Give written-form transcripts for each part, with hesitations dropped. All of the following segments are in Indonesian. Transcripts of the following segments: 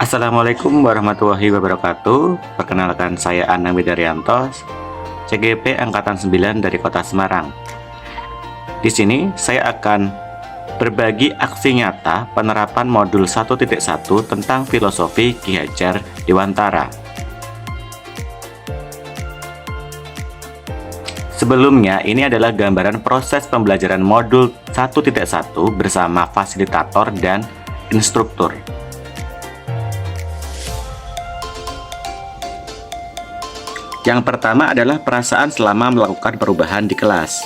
Assalamualaikum warahmatullahi wabarakatuh. Perkenalkan, saya Anang Widaryanto, CGP Angkatan 9 dari Kota Semarang. Di sini saya akan berbagi aksi nyata penerapan modul 1.1 tentang filosofi Ki Hajar Dewantara. Sebelumnya, ini adalah gambaran proses pembelajaran modul 1.1 bersama fasilitator dan instruktur. Yang pertama adalah perasaan selama melakukan perubahan di kelas.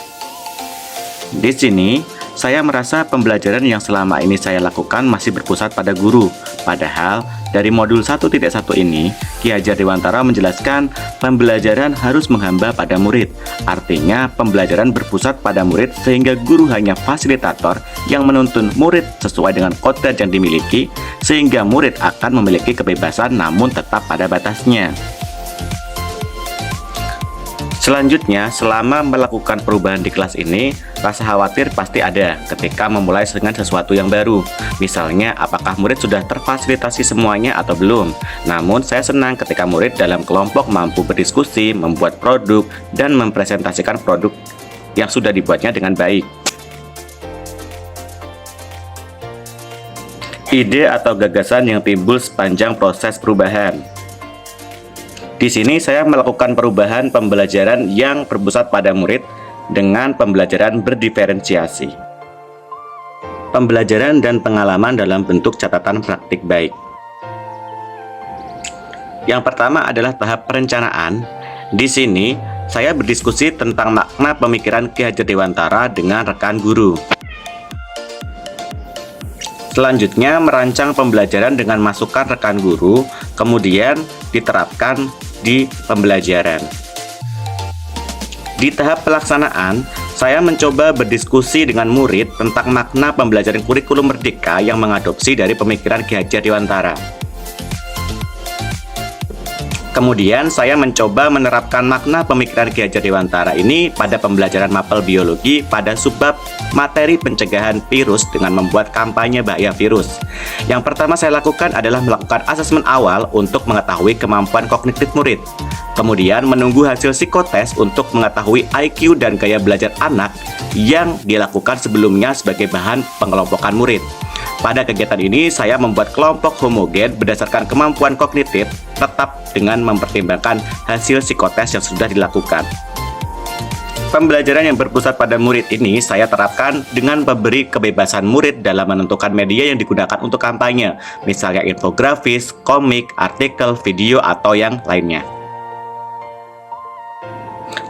Di sini, saya merasa pembelajaran yang selama ini saya lakukan masih berpusat pada guru. Padahal, dari modul 1.1 ini, Ki Hajar Dewantara menjelaskan pembelajaran harus menghamba pada murid. Artinya, pembelajaran berpusat pada murid sehingga guru hanya fasilitator yang menuntun murid sesuai dengan kodrat yang dimiliki, sehingga murid akan memiliki kebebasan namun tetap pada batasnya. Selanjutnya, selama melakukan perubahan di kelas ini, rasa khawatir pasti ada ketika memulai dengan sesuatu yang baru. Misalnya, apakah murid sudah terfasilitasi semuanya atau belum? Namun, saya senang ketika murid dalam kelompok mampu berdiskusi, membuat produk, dan mempresentasikan produk yang sudah dibuatnya dengan baik. Ide atau gagasan yang timbul sepanjang proses perubahan. Di sini saya melakukan perubahan pembelajaran yang berpusat pada murid dengan pembelajaran berdiferensiasi. Pembelajaran dan pengalaman dalam bentuk catatan praktik baik. Yang pertama adalah tahap perencanaan. Di sini saya berdiskusi tentang makna pemikiran Ki Hajar Dewantara dengan rekan guru. Selanjutnya, merancang pembelajaran dengan masukan rekan guru, kemudian diterapkan di pembelajaran. Di tahap pelaksanaan, saya mencoba berdiskusi dengan murid tentang makna pembelajaran kurikulum merdeka yang mengadopsi dari pemikiran Ki Hajar Dewantara. Kemudian saya mencoba menerapkan makna pemikiran Ki Hajar Dewantara ini pada pembelajaran mapel biologi pada subbab materi pencegahan virus dengan membuat kampanye bahaya virus. Yang pertama saya lakukan adalah melakukan asesmen awal untuk mengetahui kemampuan kognitif murid. Kemudian menunggu hasil psikotes untuk mengetahui IQ dan gaya belajar anak yang dilakukan sebelumnya sebagai bahan pengelompokan murid. Pada kegiatan ini, saya membuat kelompok homogen berdasarkan kemampuan kognitif, tetap dengan mempertimbangkan hasil psikotes yang sudah dilakukan. Pembelajaran yang berpusat pada murid ini saya terapkan dengan memberi kebebasan murid dalam menentukan media yang digunakan untuk kampanye, misalnya infografis, komik, artikel, video, atau yang lainnya.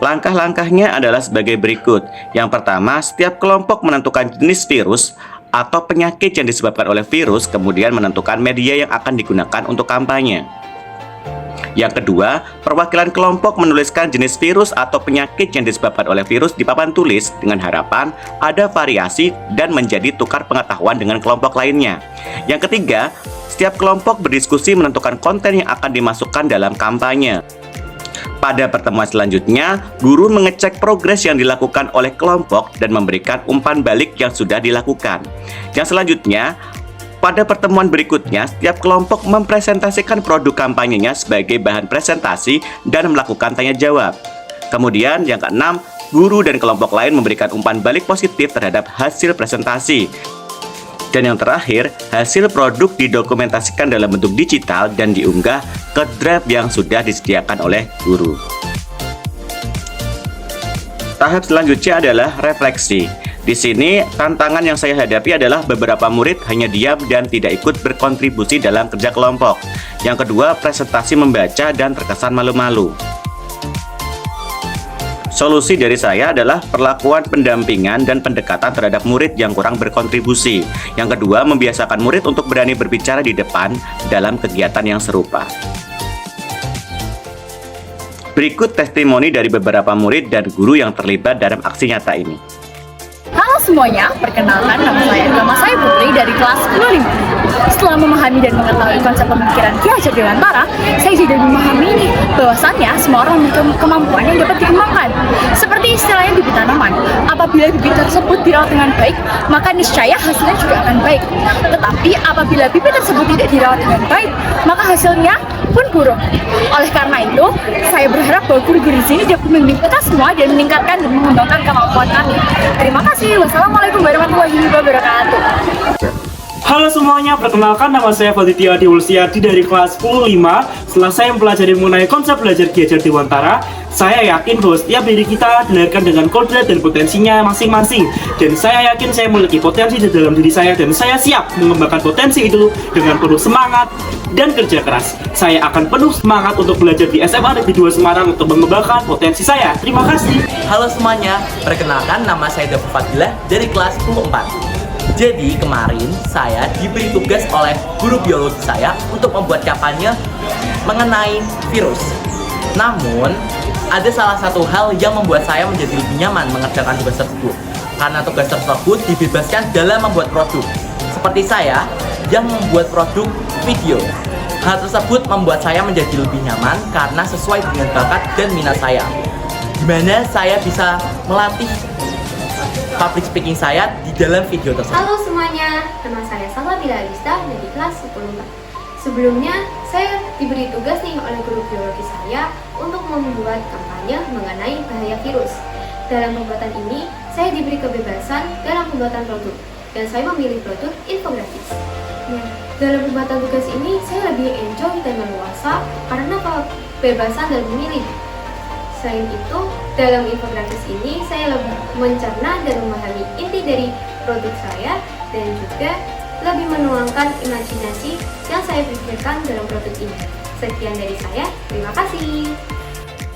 Langkah-langkahnya adalah sebagai berikut. Yang pertama, setiap kelompok menentukan jenis virus atau penyakit yang disebabkan oleh virus, kemudian menentukan media yang akan digunakan untuk kampanye. Yang kedua, perwakilan kelompok menuliskan jenis virus atau penyakit yang disebabkan oleh virus di papan tulis dengan harapan ada variasi dan menjadi tukar pengetahuan dengan kelompok lainnya. Yang ketiga, setiap kelompok berdiskusi menentukan konten yang akan dimasukkan dalam kampanye. Pada pertemuan selanjutnya, guru mengecek progres yang dilakukan oleh kelompok dan memberikan umpan balik yang sudah dilakukan. Yang selanjutnya, pada pertemuan berikutnya, setiap kelompok mempresentasikan produk kampanyenya sebagai bahan presentasi dan melakukan tanya jawab. Kemudian yang keenam, guru dan kelompok lain memberikan umpan balik positif terhadap hasil presentasi. Dan yang terakhir, hasil produk didokumentasikan dalam bentuk digital dan diunggah ke drive yang sudah disediakan oleh guru. Tahap selanjutnya adalah refleksi. Di sini, tantangan yang saya hadapi adalah beberapa murid hanya diam dan tidak ikut berkontribusi dalam kerja kelompok. Yang kedua, presentasi membaca dan terkesan malu-malu. Solusi dari saya adalah perlakuan pendampingan dan pendekatan terhadap murid yang kurang berkontribusi. Yang kedua, membiasakan murid untuk berani berbicara di depan dalam kegiatan yang serupa. Berikut testimoni dari beberapa murid dan guru yang terlibat dalam aksi nyata ini. Halo semuanya, perkenalkan nama saya Putri dari kelas 10. setelah memahami dan mengetahui konsep pemikiran Ki Hajar Dewantara, saya jadi memahami ini bahwasannya semua orang memiliki kemampuan yang dapat dikembangkan. Seperti istilahnya bibit tanaman, apabila bibit tersebut dirawat dengan baik, maka niscaya hasilnya juga akan baik. Tetapi apabila bibit tersebut tidak dirawat dengan baik, maka hasilnya pun buruk. Oleh karena itu, saya berharap bahwa guru-guru di sini dapat membimbing kita semua dan meningkatkan dan mengembangkan kemampuan kami. Terima kasih. Wassalamualaikum warahmatullahi wabarakatuh. Halo semuanya, perkenalkan nama saya Faditya Adi Ulsiardi dari kelas 10-5. Setelah saya mempelajari mengenai konsep belajar Ki Hajar Dewantara, saya yakin bahwa setiap diri kita dilahirkan dengan kodrat dan potensinya masing-masing. Dan saya yakin saya memiliki potensi di dalam diri saya dan saya siap mengembangkan potensi itu dengan penuh semangat dan kerja keras. Saya akan penuh semangat untuk belajar di SMA Negeri 2 Semarang untuk mengembangkan potensi saya. Terima kasih. Halo semuanya, perkenalkan nama saya Dafu Fadilah dari kelas 10-4. Jadi kemarin saya diberi tugas oleh guru biologi saya untuk membuat kampanye mengenai virus. Namun, ada salah satu hal yang membuat saya menjadi lebih nyaman mengerjakan tugas tersebut. Karena tugas tersebut dibebaskan dalam membuat produk. Seperti saya yang membuat produk video. Hal tersebut membuat saya menjadi lebih nyaman karena sesuai dengan bakat dan minat saya. Dimana saya bisa melatih public speaking saya di dalam video tersebut. Halo semuanya, nama saya Salsabila Alista dari kelas 10. Sebelumnya, saya diberi tugas nih oleh guru biologi saya untuk membuat kampanye mengenai bahaya virus. Dalam pembuatan ini, saya diberi kebebasan dalam pembuatan produk, dan saya memilih produk infografis. Nah, dalam pembuatan tugas ini, saya lebih enjoy dan leluasa karena kebebasan dalam memilih. Selain itu, dalam infografis ini saya lebih mencerna dan memahami inti dari produk saya dan juga lebih menuangkan imajinasi yang saya pikirkan dalam produk ini. Sekian dari saya, terima kasih.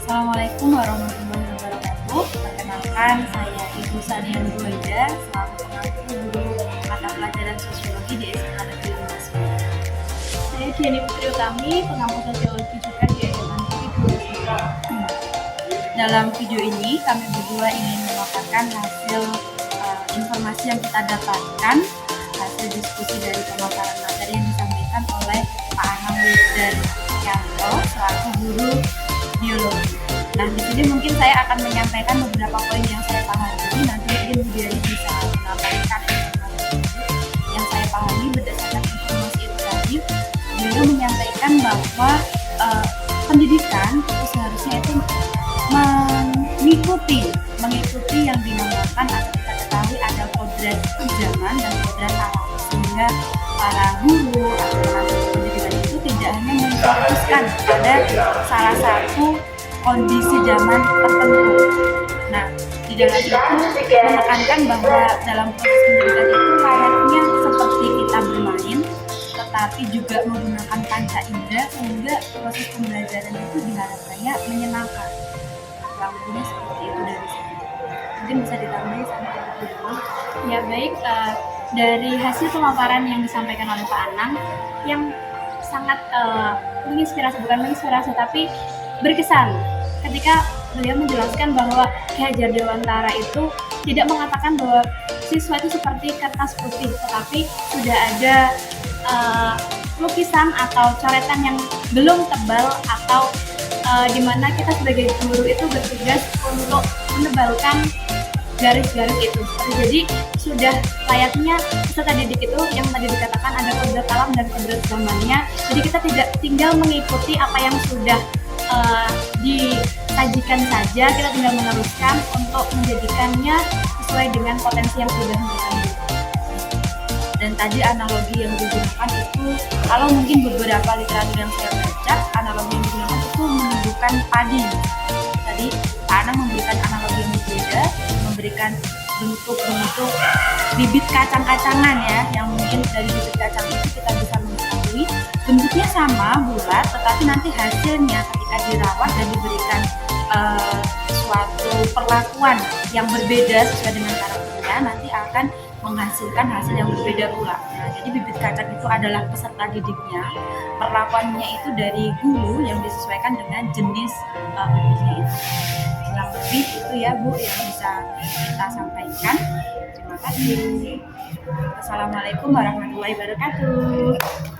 Assalamualaikum warahmatullahi wabarakatuh. Perkenalkan, saya Ibu Sania Nurwaida, selaku pengajar guru mata pelajaran sosiologi di SMA Negeri 2 Semarang. Saya Diani Putri Utami, pengampu sosiologi juga di SMA Negeri 2 Semarang. Dalam video ini, kami berdua ingin memaparkan hasil informasi yang kita dapatkan, hasil diskusi dari pemaparan materi yang disampaikan oleh Pak Anam dan Yanto selaku guru biologi. Nah, di sini mungkin saya akan menyampaikan beberapa poin yang saya pahami. Nanti mungkin Bu Diani bisa menambahkan informasi yang saya pahami berdasarkan informasi itu tadi. Beliau menyampaikan bahwa pendidikan itu seharusnya itu mengikuti yang dinamakan atau kita ketahui ada kodrat zaman dan kodrat alam, sehingga para guru atau penasihat pendidikan itu tidak hanya memfokuskan pada salah satu kondisi zaman tertentu. Nah, di dalam itu menekankan bahwa dalam proses pendidikan itu layaknya seperti kita bermain, tetapi juga menggunakan panca indera sehingga proses pembelajaran itu diharapkannya menyenangkan. Langsungnya seperti itu dari saya. Mungkin bisa ditambahin sama Ibu. Ya baik, dari hasil pemaparan yang disampaikan oleh Pak Anang yang sangat menginspirasi, bukan menginspirasi tapi berkesan ketika beliau menjelaskan bahwa Ki Hajar Dewantara itu tidak mengatakan bahwa siswa itu seperti kertas putih, tetapi sudah ada lukisan atau coretan yang belum tebal atau di mana kita sebagai guru itu bertugas untuk menebalkan garis-garis itu. Jadi sudah layaknya peserta didik itu yang tadi dikatakan ada kodrat alam dan kodrat zamannya. Jadi kita tidak tinggal mengikuti apa yang sudah disajikan saja, kita tinggal meneruskan untuk menjadikannya sesuai dengan potensi yang sudah dimiliki. Dan tadi analogi yang digunakan itu, kalau mungkin beberapa literatur yang saya baca, analogi yang digunakan itu menunjukkan padi. Tadi Pak Anang memberikan analogi yang berbeda, memberikan bentuk-bentuk bibit kacang-kacangan ya, yang mungkin dari bibit kacang itu kita bisa mengetahui bentuknya sama, bulat, tetapi nanti hasilnya ketika dirawat dan diberikan suatu perlakuan yang berbeda sesuai dengan karakternya, nanti akan menghasilkan hasil yang berbeda pula. Nah, jadi bibit kacang itu adalah peserta didiknya, perlakuannya itu dari guru yang disesuaikan dengan jenis bibitnya itu. kurang lebih itu ya Bu yang bisa kita sampaikan. Terima kasih. Assalamualaikum warahmatullahi wabarakatuh.